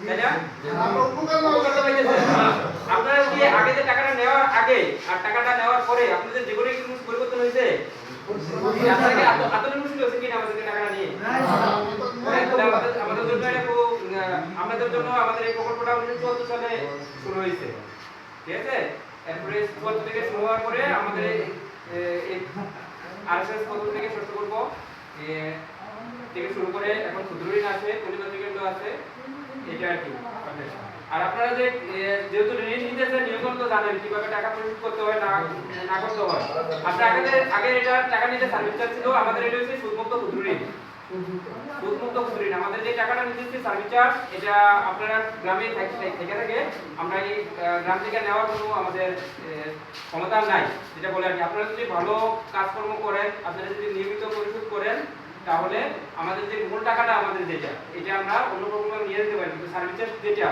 তাই না? উপকার তো পাইতেছেন। আপনারা কি আগে যে টাকাটা নেওয়ার আগে আর টাকাটা নেওয়ার পরে আপনাদের জীবনে কি কোনো পরিবর্তন হয়েছে? আপনারা কি আত্মনির্ভরশীল হয়েছে কিনা আমাদের টাকাটা নিয়ে? আমাদের জন্য এটা খুব আমাদের জন্য আমাদের এই প্রকল্পটা 1974 সালে শুরু হয়েছে। ঠিক আছে? এরপরে 74 থেকে শুরু হওয়ার পরে আমাদের এই আরএসএস প্রকল্প থেকে ছোট প্রকল্প থেকে শুরু করে এখন ক্ষুদ্র ঋণ আছে, পরিবর্তন কেন্দ্র আছে, এটা আর কি। আর আপনারা যে যেহেতু ঋণ নিতেছেন নিয়মিত জানেন কিভাবে টাকা পরিশোধ করতে হয় না করতে হয়। আপনারা আগে এটা টাকা নিতে সার্ভিস চার্জ ছিল, আমাদের এটা হচ্ছে সুদমুক্ত ক্ষুদ্র ঋণ। সুদমুক্ত ক্ষুদ্র ঋণ আমাদের যে টাকাটা নিতেছি সার্ভিস চার্জ, এটা আপনারা গ্রামে থেকে থাকে আমরা এই গ্রাম থেকে নেওয়ার কোনো আমাদের ক্ষমতা নাই, যেটা বলে আর কি। আপনারা যদি ভালো কাজকর্ম করেন, আপনারা যদি নিয়মিত পরিশোধ করেন, তাহলে আমাদের যে মূল টাকাটা আমাদের যেটা এটা আমরা অন্য প্রকল্পে নিয়ে যেতে পারি, কিন্তু সার্ভিস চার্জ যেটা